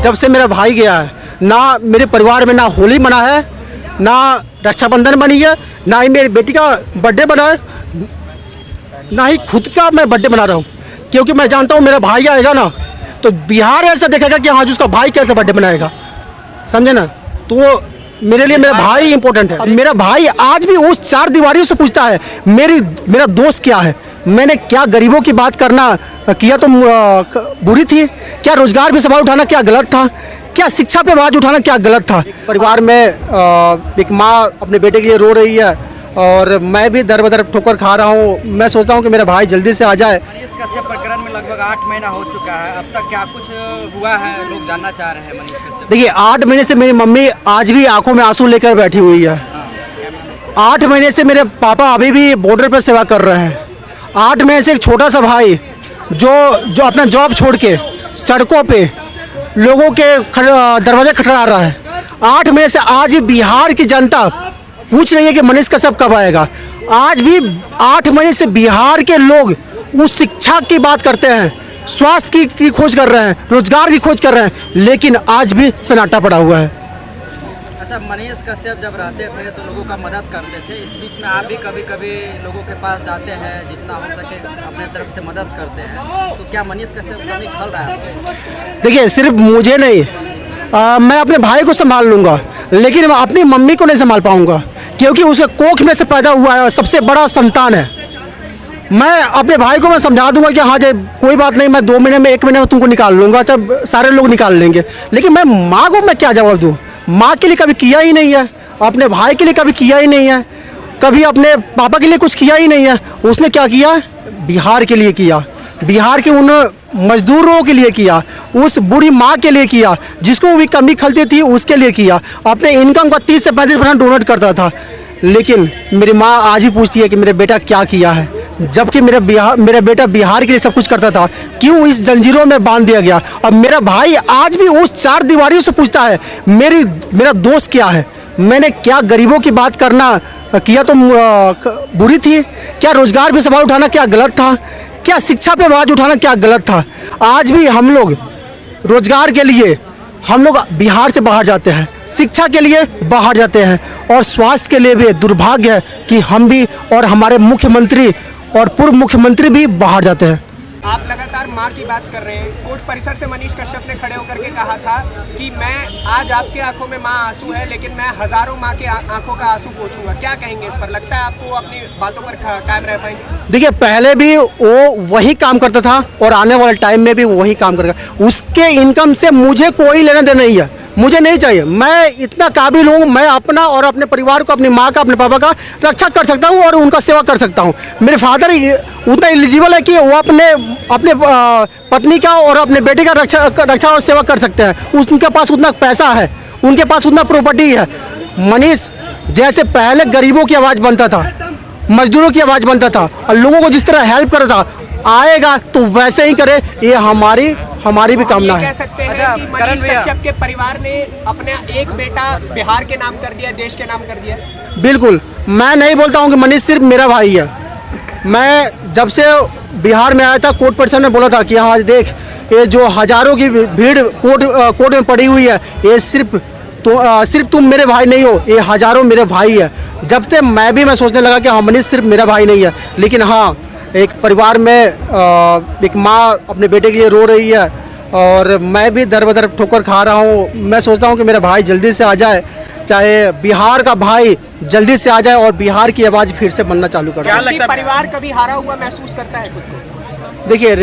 जब से मेरा भाई गया है, ना मेरे परिवार में ना होली मना है, ना रक्षाबंधन बनी है, ना ही मेरी बेटी का बर्थडे बना है, ना ही खुद का मैं बर्थडे बना रहा हूँ। क्योंकि मैं जानता हूँ मेरा भाई आएगा ना तो बिहार ऐसा देखेगा कि हाँ जी उसका भाई कैसे बर्थडे बनाएगा, समझे ना। तो मेरे लिए मेरा भाई इंपॉर्टेंट है। मेरा भाई आज भी उस चार दीवारियों से पूछता है मेरा दोस्त क्या है, मैंने क्या गरीबों की बात करना किया तो बुरी थी, क्या रोजगार भी सवाल उठाना क्या गलत था, क्या शिक्षा पे आवाज उठाना क्या गलत था। परिवार में एक माँ अपने बेटे के लिए रो रही है और मैं भी दर बदर ठोकर खा रहा हूँ। मैं सोचता हूँ कि मेरा भाई जल्दी से आ जाए। मनीष कश्यप प्रकरण में लगभग 8 महीना हो चुका है, अब तक क्या कुछ हुआ है, लोग जानना चाह रहे हैं। मनीष कश्यप देखिए 8 महीने से मेरी मम्मी आज भी आंखों में आंसू लेकर बैठी हुई है। 8 महीने से मेरे पापा अभी भी बॉर्डर पर सेवा कर रहे हैं। 8 महीने से एक छोटा सा भाई जो अपना जॉब छोड़ के सड़कों पे लोगों के दरवाजे खटखटा रहा है। 8 महीने से आज भी बिहार की जनता पूछ रही है कि मनीष कश्यप कब आएगा। आज भी 8 महीने से बिहार के लोग उस शिक्षा की बात करते हैं, स्वास्थ्य की खोज कर रहे हैं, रोजगार की खोज कर रहे हैं, लेकिन आज भी सन्नाटा पड़ा हुआ है। अच्छा, मनीष कश्यप जब रहते थे तो लोगों का मदद करते थे, इस बीच में आप भी कभी कभी लोगों के पास जाते हैं, जितना हो सके अपने तरफ से मदद करते हैं, तो क्या मनीष कश्यप कमी खल रहा है? देखिए सिर्फ मुझे नहीं, मैं अपने भाई को संभाल लूँगा, लेकिन मैं अपनी मम्मी को नहीं संभाल पाऊँगा, क्योंकि उसके कोख में से पैदा हुआ है, सबसे बड़ा संतान है। मैं अपने भाई को मैं समझा दूंगा कि हाँ जी कोई बात नहीं, मैं 2 महीने में 1 महीने में तुमको निकाल लूँगा, जब सारे लोग निकाल लेंगे, लेकिन मैं माँ को मैं क्या जवाब दूँ। माँ के लिए कभी किया ही नहीं है, अपने भाई के लिए कभी किया ही नहीं है, कभी अपने पापा के लिए कुछ किया ही नहीं है। उसने क्या किया, बिहार के लिए किया, बिहार के उन मजदूरों के लिए किया, उस बूढ़ी माँ के लिए किया, जिसको भी कमी खलती थी उसके लिए किया। अपने इनकम का 30 से 35% डोनेट करता था, लेकिन मेरी माँ आज ही पूछती है कि मेरे बेटा क्या किया है, जबकि मेरा बेटा बिहार के लिए सब कुछ करता था, क्यों इस जंजीरों में बांध दिया गया। और मेरा भाई आज भी उस चार दीवारियों से पूछता है मेरा दोस्त क्या है, मैंने क्या गरीबों की बात करना किया तो बुरी थी, क्या रोजगार भी सवाल उठाना क्या गलत था, क्या शिक्षा पे आवाज उठाना क्या गलत था। आज भी हम लोग रोजगार के लिए हम लोग बिहार से बाहर जाते हैं, शिक्षा के लिए बाहर जाते हैं, और स्वास्थ्य के लिए भी दुर्भाग्य है कि हम भी और हमारे मुख्यमंत्री और पूर्व मुख्यमंत्री भी बाहर जाते हैं। आप लगातार माँ की बात कर रहे हैं। कोर्ट परिसर से मनीष कश्यप ने खड़े होकर के कहा था कि मैं आज आपके आंखों में माँ आंसू है, लेकिन मैं हजारों माँ के आंखों का आंसू पोंछूंगा। क्या कहेंगे इस पर? लगता है आपको अपनी बातों पर कायम रह पाएंगे? देखिए पहले भी वो वही काम करता था और आने वाले टाइम में भी वही काम करेगा। उसके इनकम से मुझे कोई लेना देना नहीं है, मुझे नहीं चाहिए। मैं इतना काबिल हूँ, मैं अपना और अपने परिवार को, अपनी माँ का, अपने पापा का रक्षा कर सकता हूँ और उनका सेवा कर सकता हूँ। मेरे फादर उतना एलिजिबल है कि वो अपने पत्नी का और अपने बेटे का रक्षा और सेवा कर सकते हैं। उनके पास उतना पैसा है, उनके पास उतना प्रॉपर्टी है। मनीष जैसे पहले गरीबों की आवाज़ बनता था, मजदूरों की आवाज़ बनता था और लोगों को जिस तरह हेल्प करता था, आएगा तो वैसे ही करे, ये हमारी भी कामना है। कह सकते हैं कि मनीष कश्यप के परिवार ने अपने एक बेटा बिहार के नाम कर दिया, देश के नाम कर दिया। बिल्कुल, मैं नहीं बोलता हूँ कि मनीष सिर्फ मेरा भाई है। मैं जब से बिहार में आया था, कोर्ट परिसर में बोला था कि हाँ देख, ये जो हजारों की भीड़ कोर्ट में पड़ी हुई है, ये सिर्फ तुम मेरे भाई नहीं हो, ये हजारों मेरे भाई है। जब से मैं सोचने लगा कि हाँ मनीष सिर्फ मेरा भाई नहीं है, लेकिन हाँ एक परिवार में एक माँ अपने बेटे के लिए रो रही है और मैं भी दर बदर ठोकर खा रहा हूँ। मैं सोचता हूँ कि मेरा भाई जल्दी से आ जाए, चाहे बिहार का भाई जल्दी से आ जाए और बिहार की आवाज़ फिर से बनना चालू कर दे। परिवार कभी हारा हुआ महसूस करता है खुद को? देखिए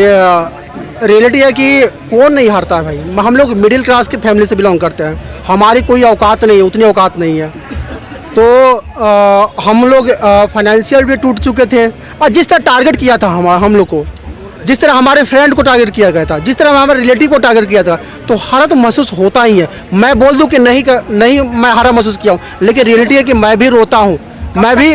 रियलिटी है कि कौन नहीं हारता है भाई। हम लोग मिडिल क्लास की फैमिली से बिलोंग करते हैं, हमारी कोई औकात नहीं है, उतनी औकात नहीं है। तो हम लोग फाइनेंशियल भी टूट चुके थे, और जिस तरह टारगेट किया था हम लोग को, जिस तरह हमारे फ्रेंड को टारगेट किया गया था, जिस तरह हमारे रिलेटिव को टारगेट किया था, तो हारा तो महसूस होता ही है। मैं बोल दूं कि नहीं मैं हारा महसूस किया हूँ, लेकिन रियलिटी है कि मैं भी रोता हूँ। मैं भी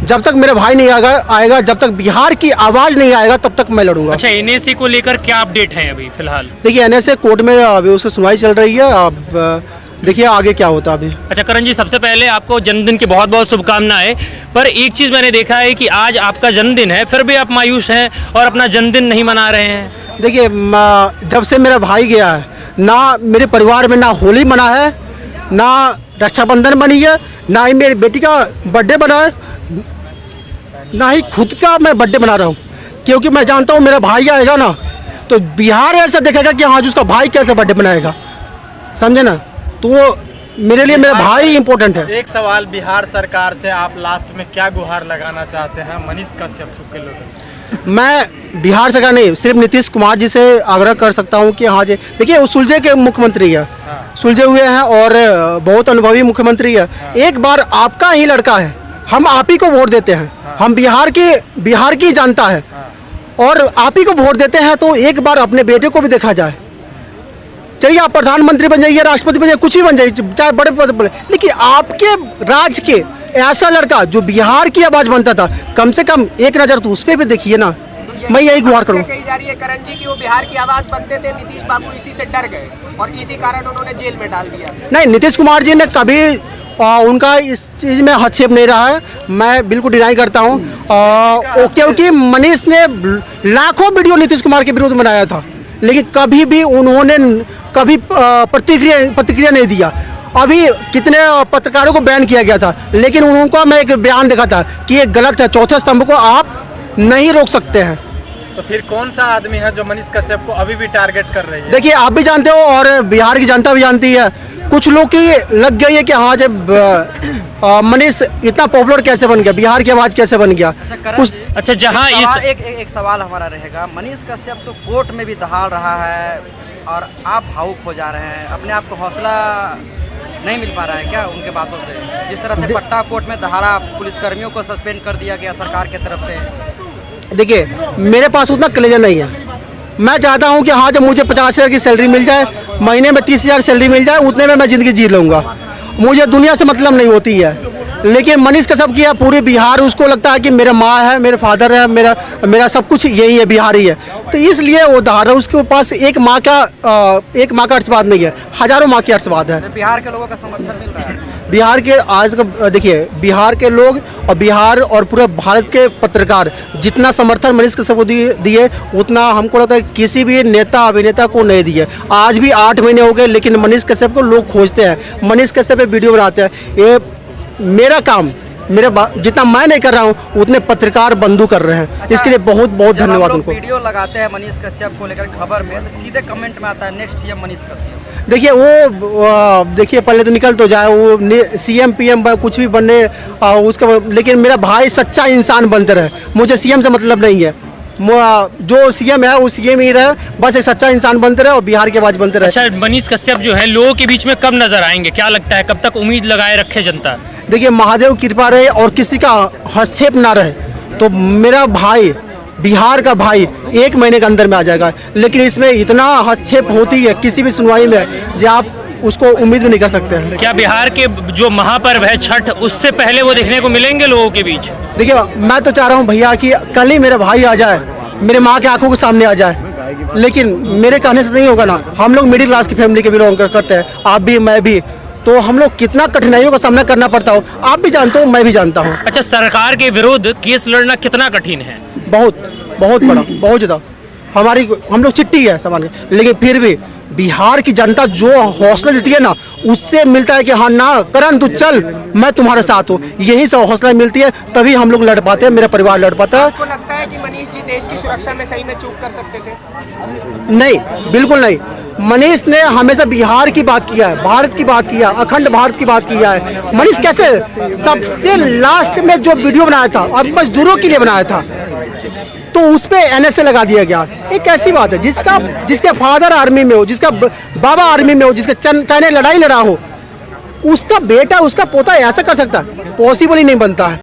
जब तक मेरा भाई नहीं आएगा, जब तक बिहार की आवाज़ नहीं आएगा, तब तक मैं लड़ूंगा। अच्छा, एनएसए को लेकर क्या अपडेट है अभी फिलहाल? देखिए एनएसए कोर्ट में अभी उसकी सुनवाई चल रही है, अब देखिए आगे क्या होता है अभी। अच्छा करण जी, सबसे पहले आपको जन्मदिन की बहुत बहुत शुभकामनाएं। पर एक चीज़ मैंने देखा है कि आज आपका जन्मदिन है, फिर भी आप मायूस हैं और अपना जन्मदिन नहीं मना रहे हैं। देखिए जब से मेरा भाई गया है, ना मेरे परिवार में ना होली मना है, ना रक्षाबंधन बनी है, ना ही मेरी बेटी का बर्थडे बना है, ना ही खुद का मैं बर्थडे बना रहा हूँ। क्योंकि मैं जानता हूँ मेरा भाई आएगा ना तो बिहार ऐसा देखेगा कि हाँ जी उसका भाई कैसे बर्थडे बनाएगा, समझे ना। तो मेरे लिए मेरा भाई इम्पोर्टेंट है। एक सवाल बिहार सरकार से, आप लास्ट में क्या गुहार लगाना चाहते हैं मनीष कश्यप के लोगों? मैं बिहार सरकार नहीं, सिर्फ नीतीश कुमार जी से आग्रह कर सकता हूँ कि हाँ जी देखिए, वो सुलझे के मुख्यमंत्री है, सुलझे हुए हैं और बहुत अनुभवी मुख्यमंत्री है। एक बार आपका ही लड़का है, हम आप ही को वोट देते हैं, हम बिहार की जनता है और आप ही को वोट देते हैं, तो एक बार अपने बेटे को भी देखा जाए। चलिए आप प्रधानमंत्री बन जाइए, राष्ट्रपति बन जाइए, कुछ भी बन जाइए, चाहे बड़े पद पर, लेकिन आपके राज के ऐसा लड़का जो बिहार की आवाज बनता था, कम से कम एक नज़र तो उस पर भी देखिए ना। मैं यही गुहार करूँ। कही जा रही है करण जी कि वो बिहार की आवाज बनते थे, नीतीश बाबू इसी से डर गए और इसी कारण उन्होंने जेल में डाल दिया। नहीं, नीतीश कुमार जी ने कभी उनका इस चीज़ में हस्तक्षेप नहीं रहा है, मैं बिल्कुल डिनाई करता हूँ। क्योंकि मनीष ने लाखों वीडियो नीतीश कुमार के विरुद्ध बनाया था, लेकिन कभी भी उन्होंने कभी प्रतिक्रिया नहीं दिया। अभी कितने पत्रकारों को बैन किया गया था, लेकिन उनको मैं एक बयान देखा था कि ये गलत है, चौथे स्तंभ को आप नहीं रोक सकते हैं। तो फिर कौन सा आदमी है जो मनीष कश्यप को अभी भी टारगेट कर रही है? देखिए, आप भी जानते हो और बिहार की जनता भी जानती है, कुछ लोग की लग गई है कि हाँ जब मनीष इतना पॉपुलर कैसे बन गया, बिहार की आवाज़ कैसे बन गया। अच्छा, जहाँ एक सवाल हमारा रहेगा, मनीष कश्यप तो कोर्ट में भी दहाड़ रहा है और आप भावुक हो जा रहे हैं, अपने आप को हौसला नहीं मिल पा रहा है क्या उनके बातों से? जिस तरह से पट्टा कोर्ट में दहाड़ा, पुलिसकर्मियों को सस्पेंड कर दिया गया सरकार की तरफ से। देखिए, मेरे पास उतना कलेजर नहीं है। मैं चाहता हूं कि हाँ जब मुझे 50,000 की सैलरी मिल जाए, महीने में 30,000 सैलरी मिल जाए, उतने में मैं ज़िंदगी जी लूँगा, मुझे दुनिया से मतलब नहीं होती है। लेकिन मनीष कश्यप की पूरे बिहार उसको लगता है कि मेरा माँ है, मेरे फादर है, मेरा सब कुछ यही है, बिहारी है, तो इसलिए वो दहाड़, उसके पास एक माँ का आशीर्वाद नहीं है, हजारों माँ की आशीर्वाद है। बिहार के लोगों का समर्थन मिल रहा है। बिहार के आज का देखिए, बिहार के लोग और बिहार और पूरे भारत के पत्रकार जितना समर्थन मनीष कश्यप को दिए उतना हमको लगता है किसी भी नेता अभिनेता को नहीं दिए। आज भी 8 महीने हो गए, लेकिन मनीष कश्यप को लोग खोजते हैं, मनीष कश्यप पे वीडियो बनाते हैं। ये मेरा काम, जितना मैं नहीं कर रहा हूँ उतने पत्रकार बंधु कर रहे हैं। अच्छा, इसके लिए बहुत बहुत धन्यवाद उनको। वीडियो लगाते हैं मनीष कश्यप को लेकर खबर में, तो सीधे कमेंट में आता है नेक्स्ट सीएम मनीष कश्यप। देखिए वो देखिए पहले तो निकल तो जाए, वो सीएम पीएम कुछ भी बनने उसका, लेकिन मेरा भाई सच्चा इंसान बनते रहे, मुझे सीएम से मतलब नहीं है। जो सीएम है वो सीएम ही रहे, बस एक सच्चा इंसान बनते रहे और बिहार की आवाज़ बनते रहे। अच्छा, मनीष कश्यप जो है लोगों के बीच में कब नजर आएंगे, क्या लगता है, कब तक उम्मीद लगाए रखे जनता? देखिए, महादेव कृपा रहे और किसी का हस्तक्षेप ना रहे तो मेरा भाई, बिहार का भाई 1 महीने के अंदर में आ जाएगा। लेकिन इसमें इतना हस्तक्षेप होती है किसी भी सुनवाई में जो आप उसको उम्मीद भी नहीं कर सकते हैं। क्या बिहार के जो महापर्व है छठ, उससे पहले वो देखने को मिलेंगे लोगों के बीच? देखिए, मैं तो चाह रहा हूँ भैया कि कल ही मेरा भाई आ जाए, मेरे माँ के आंखों के सामने आ जाए, लेकिन मेरे कहने से नहीं होगा ना। हम लोग मिडिल क्लास की फैमिली के बिलोंग करते हैं, आप भी मैं भी, तो हम लोग कितना कठिनाइयों का सामना करना पड़ता हो, आप भी जानते हो, मैं भी जानता हूँ। अच्छा, सरकार के विरुद्ध केस लड़ना कितना कठिन है? बहुत बड़ा, बहुत ज़्यादा। हम लोग चिट्ठी है सामान, लेकिन फिर भी बिहार की जनता जो हौसला देती है ना, उससे मिलता है कि हाँ ना करण तू चल, मैं तुम्हारे साथ हूँ, यही सब हौसला मिलती है, तभी हम लोग लड़ पाते हैं, मेरा परिवार लड़ पाता है। आपको लगता है कि मनीष जी देश की सुरक्षा में सही में चूक कर सकते थे? नहीं, बिल्कुल नहीं। मनीष ने हमेशा बिहार की बात किया है, भारत की बात किया, अखंड भारत की बात किया है। मनीष कैसे सबसे लास्ट में जो वीडियो बनाया था अब मजदूरों के लिए बनाया था, तो उस पे NSA लगा दिया गया। एक ऐसी बात है जिसके फादर आर्मी में हो, जिसका बाबा आर्मी में हो, जिसके चाइना लड़ाई लड़ा हो, उसका बेटा उसका पोता ऐसा कर सकता है? पॉसिबल ही नहीं बनता है।